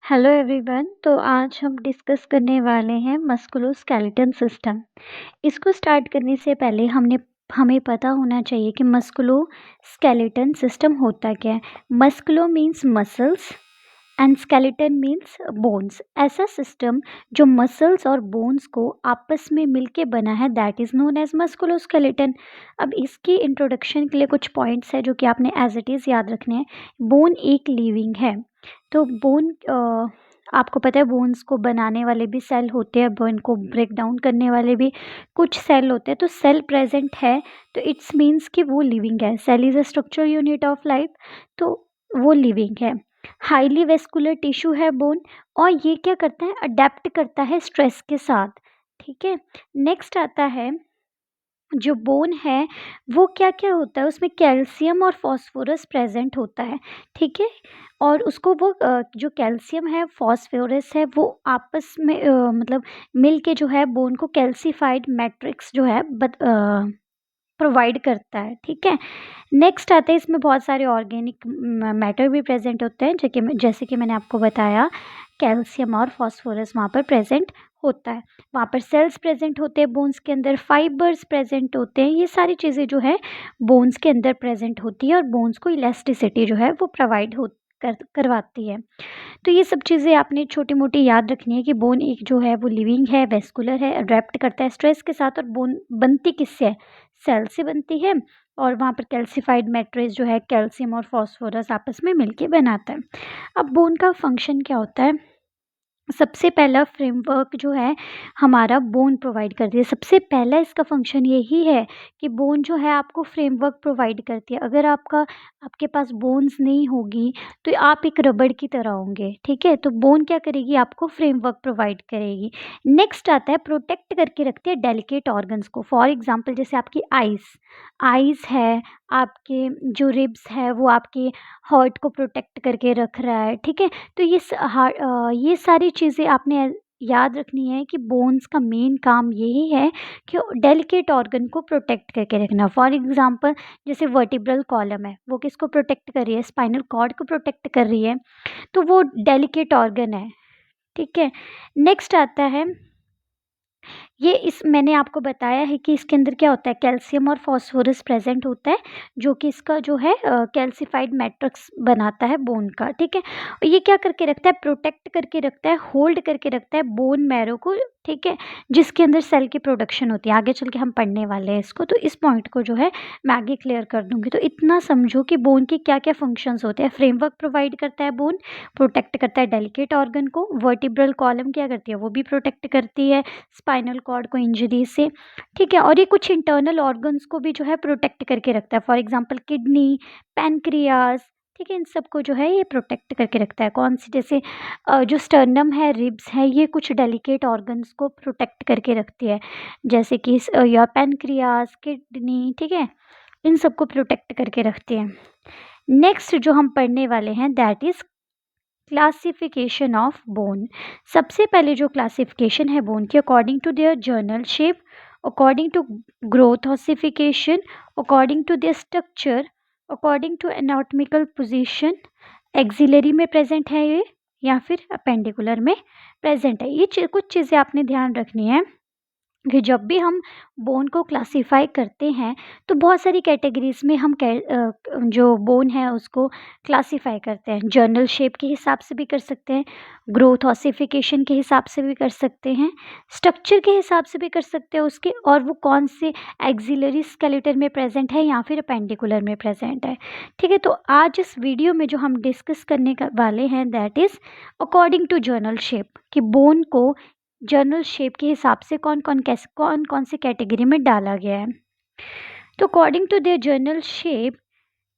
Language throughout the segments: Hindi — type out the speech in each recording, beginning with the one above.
Hello everyone. तो आज हम डिस्कस करने वाले हैं मस्कुलोस्केलेटल सिस्टम। इसको स्टार्ट करने से पहले हमें पता होना चाहिए कि मस्कुलोस्केलेटल सिस्टम होता क्या है। मस्कुलो means muscles and skeleton means bones. ऐसा सिस्टम जो मसल्स और बोन्स को आपस में मिलके बना है दैट इज़ नोन एज मस्कुलोस्केलेटन। अब इसकी इंट्रोडक्शन के लिए कुछ पॉइंट्स है जो कि आपने एज इट इज़ याद रखने हैं। बोन एक लिविंग है, तो बोन आपको पता है बोन्स को बनाने वाले भी सेल होते हैं, बोन को ब्रेक डाउन करने वाले भी कुछ सेल होते हैं। तो सेल प्रेजेंट है तो इट्स मीन्स कि वो लिविंग है। Cell is a structure unit of life, तो वो लिविंग है। हाईली वेस्कुलर टिश्यू है बोन, और ये क्या करता है, अडेप्ट करता है स्ट्रेस के साथ। ठीक है, नेक्स्ट आता है जो बोन है वो क्या क्या होता है, उसमें कैल्शियम और फॉस्फोरस प्रेजेंट होता है। ठीक है, और उसको वो जो कैल्शियम है फॉस्फोरस है वो आपस में मतलब मिल के जो है बोन को कैल्सीफाइड मैट्रिक्स जो है प्रोवाइड करता है। ठीक है, नेक्स्ट आता है इसमें बहुत सारे ऑर्गेनिक मैटर भी प्रेजेंट होते हैं, जैसे कि मैंने आपको बताया कैल्शियम और फॉस्फोरस वहाँ पर प्रेजेंट होता है। वहाँ पर सेल्स प्रेजेंट होते हैं बोन्स के अंदर, फाइबर्स प्रेजेंट होते हैं। ये सारी चीज़ें जो है बोन्स के अंदर प्रेजेंट होती है और बोन्स को इलास्टिसिटी जो है वो प्रोवाइड करवाती है। तो ये सब चीज़ें आपने छोटी मोटी याद रखनी है कि बोन एक जो है वो लिविंग है, वेस्कुलर है, अडेप्ट करता है स्ट्रेस के साथ, और बोन बनती किससे है, सेल से बनती है। और वहाँ पर कैल्सीफाइड मैट्रिक्स जो है कैल्शियम और फॉस्फोरस आपस में मिलके बनाता है। अब बोन का फंक्शन क्या होता है, सबसे पहला फ्रेमवर्क जो है हमारा बोन प्रोवाइड करती है। सबसे पहला इसका फंक्शन यही है कि बोन जो है आपको फ्रेमवर्क प्रोवाइड करती है। अगर आपके पास बोन्स नहीं होगी तो आप एक रबड़ की तरह होंगे। ठीक है, तो बोन क्या करेगी, आपको फ्रेमवर्क प्रोवाइड करेगी। नेक्स्ट आता है प्रोटेक्ट करके रखती है डेलिकेट ऑर्गन्स को। फॉर एग्जांपल जैसे आपकी आइज़ है, आपके जो रिब्स है वो आपके हार्ट को प्रोटेक्ट करके रख रहा है। ठीक है, तो ये सारी चीज़ें आपने याद रखनी है कि बोन्स का मेन काम यही है कि डेलिकेट ऑर्गन को प्रोटेक्ट करके रखना। फॉर एग्जांपल जैसे वर्टिब्रल कॉलम है, वो किसको प्रोटेक्ट कर रही है, स्पाइनल कॉर्ड को प्रोटेक्ट कर रही है, तो वो डेलिकेट ऑर्गन है। ठीक है, नेक्स्ट आता है ये इस मैंने आपको बताया है कि इसके अंदर क्या होता है, कैल्शियम और फॉस्फोरस प्रेजेंट होता है जो कि इसका जो है कैल्सीफाइड मैट्रिक्स बनाता है बोन का। ठीक है, और ये क्या करके रखता है, प्रोटेक्ट करके रखता है, होल्ड करके रखता है बोन मैरो को। ठीक है, जिसके अंदर सेल की प्रोडक्शन होती है। आगे चल के हम पढ़ने वाले हैं इसको, तो इस पॉइंट को जो है मैं आगे क्लियर कर दूंगी। तो इतना समझो कि बोन के क्या क्या फंक्शंस होते हैं। फ्रेमवर्क प्रोवाइड करता है बोन, प्रोटेक्ट करता है डेलिकेट ऑर्गन को। वर्टिब्रल कॉलम क्या करती है, वो भी प्रोटेक्ट करती है स्पाइनल कॉर्ड को इंजरी से। ठीक है, और ये कुछ इंटरनल ऑर्गन्स को भी जो है प्रोटेक्ट करके रखता है। For example kidney, pancreas. ठीक है, इन सबको जो है ये प्रोटेक्ट करके रखता है। कौन सी, जैसे जो स्टर्नम है, रिब्स है, ये कुछ डेलिकेट ऑर्गन्स को प्रोटेक्ट करके रखती है, जैसे कि या पैनक्रियास, किडनी। ठीक है, इन सबको प्रोटेक्ट करके रखती है। नेक्स्ट जो हम पढ़ने वाले हैं that is classification of bone. सबसे पहले जो क्लासिफिकेशन है बोन की, according to their general shape, according to growth ossification, according to their structure, according to anatomical position. Axillary में प्रेजेंट है ये या फिर अपेंडिकुलर में प्रेजेंट है। ये कुछ चीज़ें आपने ध्यान रखनी है कि जब भी हम बोन को क्लासिफाई करते हैं तो बहुत सारी कैटेगरीज में हम जो बोन है उसको क्लासिफाई करते हैं। जर्नल शेप के हिसाब से भी कर सकते हैं, ग्रोथ ऑसिफिकेशन के हिसाब से भी कर सकते हैं, स्ट्रक्चर के हिसाब से भी कर सकते हैं उसके, और वो कौन से एक्सिलरी स्केलेटन में प्रेजेंट है या फिर अपेंडिकुलर में प्रेजेंट है। ठीक है, तो आज इस वीडियो में जो हम डिस्कस करने वाले हैं that is according to general shape, कि बोन को जर्नल शेप के हिसाब से कौन कौन सी कैटेगरी में डाला गया है। तो according to their general shape,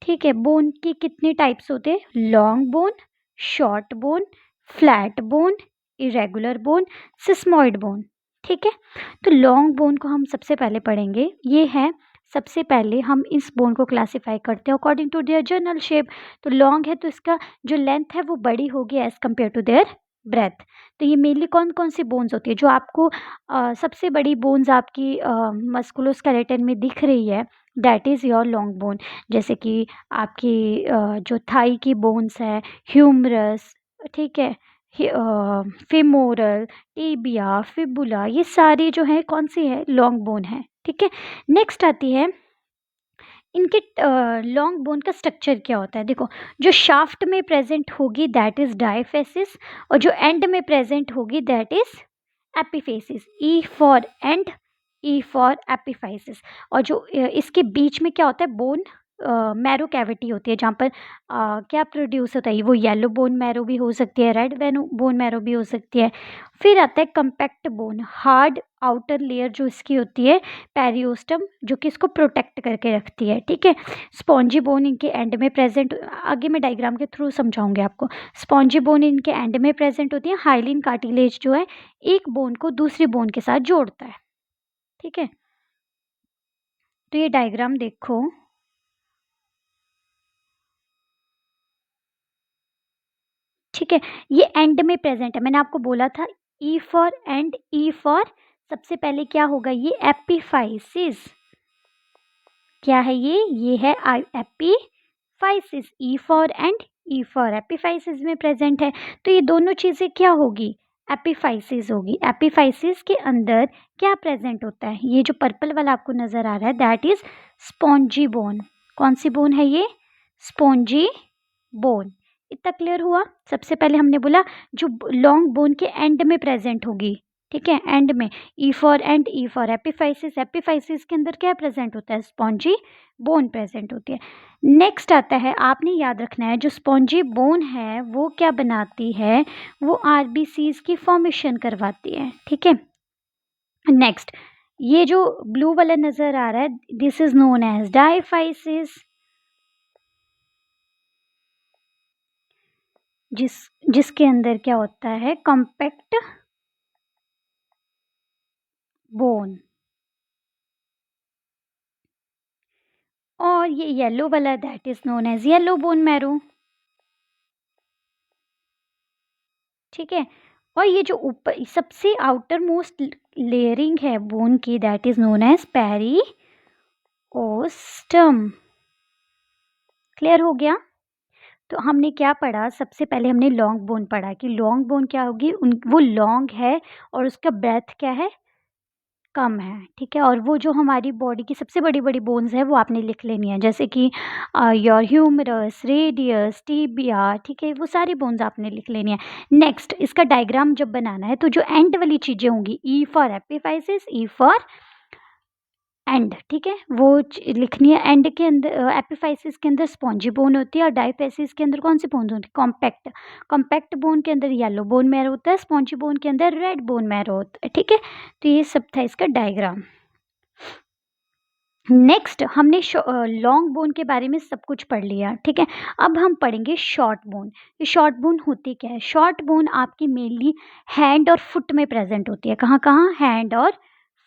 ठीक है, बोन की कितने टाइप्स होते हैं, long bone, short bone, flat bone, irregular bone, sesamoid bone. ठीक है, तो लॉन्ग बोन को हम सबसे पहले पढ़ेंगे। ये है, सबसे पहले हम इस बोन को क्लासिफाई करते हैं according to their general shape. तो लॉन्ग है तो इसका जो लेंथ है वो बड़ी होगी as compare to their breadth. तो ये मेनली कौन कौन सी बोन्स होती है, जो आपको सबसे बड़ी बोन्स आपकी मस्कुलोस्केलेटन में दिख रही है that is your long bone. जैसे कि आपकी जो थाई की बोन्स है, ह्यूमरस। ठीक है, फेमोरल, टिबिया, फिबुला, ये सारी जो है कौन सी है, लॉन्ग बोन है। ठीक है, नेक्स्ट आती है इनके लॉन्ग बोन का स्ट्रक्चर क्या होता है। देखो, जो शाफ्ट में प्रेजेंट होगी दैट इज डायफेसिस, और जो एंड में प्रेजेंट होगी that is epiphysis. E for and, E for epiphysis. और जो इसके बीच में क्या होता है, बोन मैरो कैविटी होती है, जहाँ पर क्या प्रोड्यूस होता है, वो येलो बोन मैरो भी हो सकती है, रेड बोन मैरो भी हो सकती है। फिर आता है compact bone, hard outer layer जो इसकी होती है पेरियोस्टम, जो कि इसको प्रोटेक्ट करके रखती है। ठीक है, स्पॉन्जी बोन इनके एंड में प्रेजेंट, आगे मैं डायग्राम के थ्रू समझाऊंगी आपको। स्पॉन्जी बोन इनके एंड में प्रेजेंट होती है। हाइलिन कार्टिलेज जो है एक बोन को दूसरी बोन के साथ जोड़ता है। ठीक है, तो ये डायग्राम देखो। ठीक है, ये एंड में प्रेजेंट है, मैंने आपको बोला था E for and, E for सबसे पहले क्या होगा, ये एपिफाइसिस। क्या है ये है epiphysis. E for and, E for epiphysis में प्रेजेंट है। तो ये दोनों चीजें क्या होगी, एपिफाइसिस होगी। एपिफाइसिस के अंदर क्या प्रेजेंट होता है, ये जो पर्पल वाला आपको नजर आ रहा है दैट इज स्पॉन्जी बोन। कौन सी बोन है ये, स्पॉन्जी बोन। इतना क्लियर हुआ। सबसे पहले हमने बोला जो लॉन्ग बोन के एंड में प्रेजेंट होगी। ठीक है, एंड में, E for and, E for epiphysis. Epiphysis के अंदर क्या प्रेजेंट होता है, स्पॉन्जी बोन प्रेजेंट होती है। नेक्स्ट आता है, आपने याद रखना है जो स्पॉन्जी बोन है वो क्या बनाती है, वो आरबीसीज की फॉर्मेशन करवाती है। ठीक है, नेक्स्ट ये जो ब्लू वाला नजर आ रहा है this is known as diaphysis, जिसके अंदर क्या होता है, कॉम्पैक्ट बोन। और ये येलो वाला that is known as yellow bone marrow. ठीक है, और ये जो ऊपर सबसे आउटर मोस्ट लेयरिंग है बोन की that is known as periosteum. Clear हो गया। तो हमने क्या पढ़ा, सबसे पहले हमने लॉन्ग बोन पढ़ा कि लॉन्ग बोन क्या होगी, वो लॉन्ग है और उसका ब्रेथ क्या है, कम है। ठीक है, और वो जो हमारी बॉडी की सबसे बड़ी बड़ी बोन्स है वो आपने लिख लेनी है, जैसे कि योर ह्यूमरस, रेडियस, टिबिया। ठीक है, वो सारी बोन्स आपने लिख लेनी है। नेक्स्ट इसका डायग्राम जब बनाना है तो जो एंड वाली चीज़ें होंगी, E for epiphysis, E for and. ठीक है, वो लिखनी है। एंड के अंदर एपिफाइसिस के अंदर स्पॉन्जी बोन होती है, और डायफेसिस के अंदर कौन सी बोन होती है, कॉम्पैक्ट। कॉम्पैक्ट बोन के अंदर येलो बोन मैरो होता है, स्पॉन्जी बोन के अंदर रेड बोन मैरो होता है। ठीक है, तो ये सब था इसका डायग्राम। नेक्स्ट हमने लॉन्ग बोन के बारे में सब कुछ पढ़ लिया। ठीक है, अब हम पढ़ेंगे शॉर्ट बोन। ये शॉर्ट बोन होती क्या है, शॉर्ट बोन आपकी मेनली हैंड और फुट में प्रेजेंट होती है। कहाँ कहाँ, हैंड और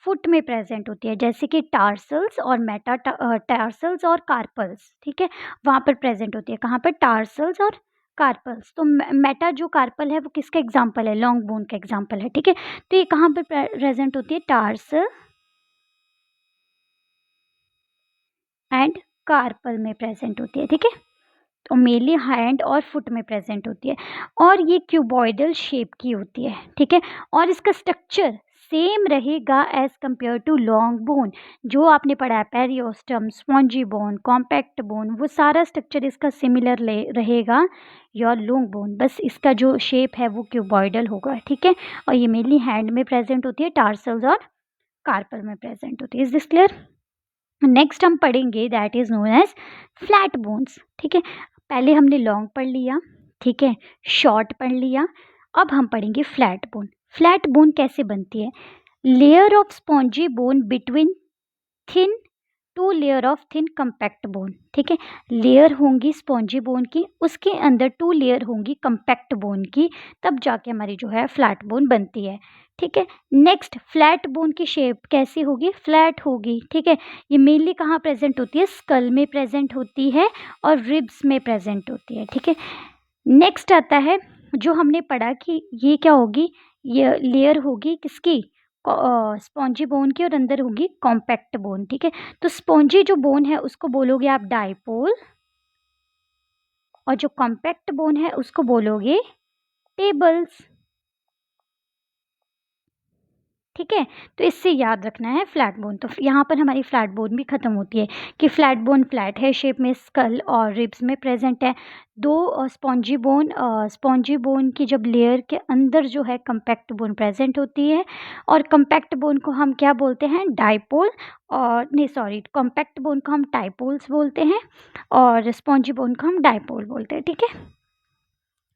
फुट में प्रेजेंट होती है, जैसे कि टार्सल्स और मेटा टार्सल्स और कार्पल्स। ठीक है, वहाँ पर प्रेजेंट होती है। कहाँ पर, टार्सल्स और कार्पल्स। तो मेटा जो कार्पल है वो किसका एग्जाम्पल है, लॉन्ग बोन का एग्जाम्पल है। ठीक है, तो ये कहाँ पर प्रेजेंट होती है, टार्सल एंड कार्पल में प्रेजेंट होती है। ठीक है, तो मेनली हैंड और फुट में प्रेजेंट होती है, और ये क्यूबॉइडल शेप की होती है। ठीक है, और इसका स्ट्रक्चर सेम रहेगा as compare to long bone. जो आपने पढ़ा है periosteum, spongy bone, compact bone, वो सारा स्ट्रक्चर इसका सिमिलर रहेगा योर लॉन्ग बोन, बस इसका जो शेप है वो क्यूबॉइडल होगा। ठीक है, और ये मेनली हैंड में प्रेजेंट होती है, टार्सल्स और कार्पल में प्रेजेंट होती है। Is this clear. नेक्स्ट हम पढ़ेंगे that is known as flat bones. ठीक है, पहले हमने लॉन्ग पढ़ लिया, ठीक है, शॉर्ट पढ़ लिया, अब हम पढ़ेंगे फ्लैट बोन। फ्लैट बोन कैसे बनती है, layer of spongy bone between thin two layer of thin compact bone. ठीक है, लेयर होंगी स्पॉन्जी बोन की, उसके अंदर टू लेयर होंगी कंपैक्ट बोन की, तब जाके हमारी जो है फ्लैट बोन बनती है। ठीक है, नेक्स्ट फ्लैट बोन की शेप कैसी होगी, फ्लैट होगी। ठीक है, ये मेनली कहाँ प्रेजेंट होती है, स्कल में प्रेजेंट होती है और रिब्स में प्रेजेंट होती है। ठीक है, नेक्स्ट आता है जो हमने पढ़ा कि ये क्या होगी, ये लेयर होगी किसकी, स्पॉन्जी बोन की, और अंदर होगी कॉम्पैक्ट बोन। ठीक है, तो स्पॉन्जी जो बोन है उसको बोलोगे आप डाइपोल, और जो कॉम्पैक्ट बोन है उसको बोलोगे टेबल्स। ठीक है, तो इससे याद रखना है फ्लैट बोन। तो यहाँ पर हमारी फ्लैट बोन भी ख़त्म होती है कि फ्लैट बोन फ्लैट है शेप में, स्कल और रिब्स में प्रेजेंट है। दो स्पॉन्जी बोन की जब लेयर के अंदर जो है कम्पैक्ट बोन प्रेजेंट होती है, और कम्पैक्ट बोन को हम क्या बोलते हैं, डाइपोल, और नहीं सॉरी, कॉम्पैक्ट बोन को हम टाइपोल्स बोलते हैं और स्पॉन्जी बोन को हम डाइपोल बोलते हैं। ठीक है,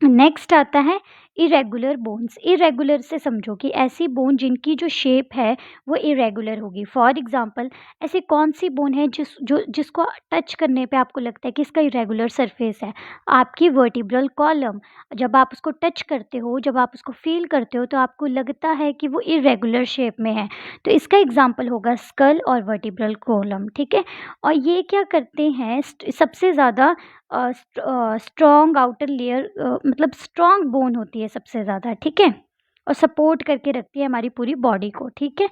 नेक्स्ट आता है इरेगुलर बोन्स। इरेगुलर से समझो कि ऐसी बोन जिनकी जो शेप है वो इरेगुलर होगी। फॉर एग्जांपल, ऐसी कौन सी बोन है जिसको टच करने पे आपको लगता है कि इसका इरेगुलर सरफेस है? आपकी वर्टिब्रल कॉलम। जब आप उसको टच करते हो, जब आप उसको फील करते हो, तो आपको लगता है कि वो इरेगुलर शेप में है, तो इसका एग्जाम्पल होगा स्कल और वर्टिब्रल कॉलम। ठीक है, और ये क्या करते हैं, सबसे ज़्यादा स्ट्रॉन्ग आउटर लेयर, मतलब स्ट्रॉन्ग बोन होती है सबसे ज़्यादा। ठीक है, और सपोर्ट करके रखती है हमारी पूरी बॉडी को। ठीक है,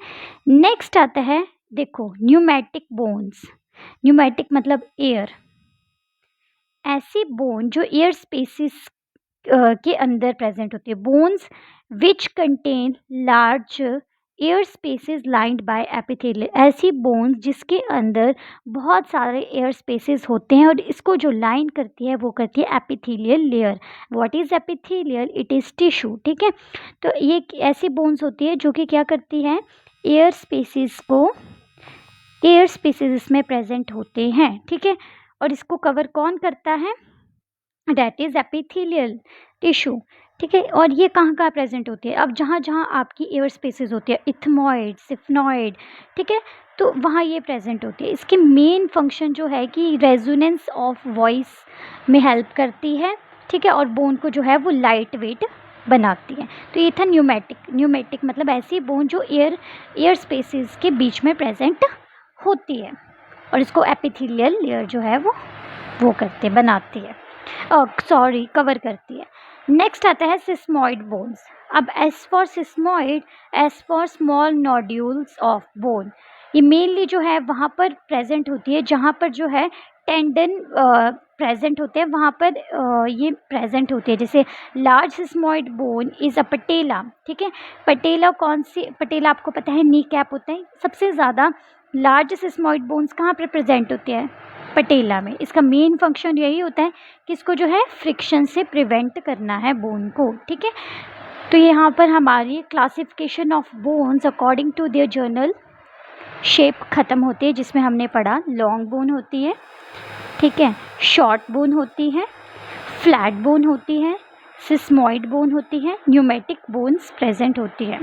नेक्स्ट आता है, देखो, न्यूमेटिक बोन्स। न्यूमेटिक मतलब एयर। ऐसी बोन जो एयर स्पेसिस के अंदर प्रेजेंट होती है। Bones which contain large air spaces lined by epithelial. ऐसी बोन्स जिसके अंदर बहुत सारे एयर स्पेसेस होते हैं और इसको जो लाइन करती है वो करती है epithelial layer. What is epithelial? It is tissue. ठीक है, तो ये ऐसी बोन्स होती है जो कि क्या करती हैं, एयर स्पेसेस इसमें प्रेजेंट होते हैं। ठीक है, और इसको कवर कौन करता है? That is epithelial tissue. ठीक है, और ये कहाँ कहाँ प्रेजेंट होती है? अब जहाँ जहाँ आपकी एयर स्पेसेस होती है, इथमॉइड, सिफ्नॉइड, ठीक है, तो वहाँ ये प्रेजेंट होती है। इसके मेन फंक्शन जो है कि रेजोनेंस ऑफ वॉइस में हेल्प करती है। ठीक है, और बोन को जो है वो लाइट वेट बनाती है। तो ये था न्यूमेटिक मतलब ऐसी बोन जो एयर स्पेसेस के बीच में प्रेजेंट होती है, और इसको एपिथेलियल लेयर जो है वो बनाती है, कवर करती है। नेक्स्ट आता है सिस्मॉइड बोन्स। अब S for sesamoid, S for small nodules of bone. ये मेनली जो है वहाँ पर प्रेजेंट होती है जहाँ पर जो है टेंडन प्रेजेंट होते हैं, वहाँ पर ये प्रेजेंट होती है। जैसे large sesamoid bone is a patella. ठीक है, पटेला कौन सी? पटेला आपको पता है नी कैप होता है। सबसे ज़्यादा लार्ज सिस्मॉइड बोन्स कहाँ पर प्रेजेंट होते हैं? पटेला में। इसका मेन फंक्शन यही होता है कि इसको जो है फ्रिक्शन से प्रिवेंट करना है बोन को। ठीक है, तो यहाँ पर हमारी classification of bones according to their general shape ख़त्म होती है, जिसमें हमने पढ़ा लॉन्ग बोन होती है, ठीक है, शॉर्ट बोन होती है, फ्लैट बोन होती है, सिस्मॉइड बोन होती है, न्यूमेटिक बोन्स प्रेजेंट होती है।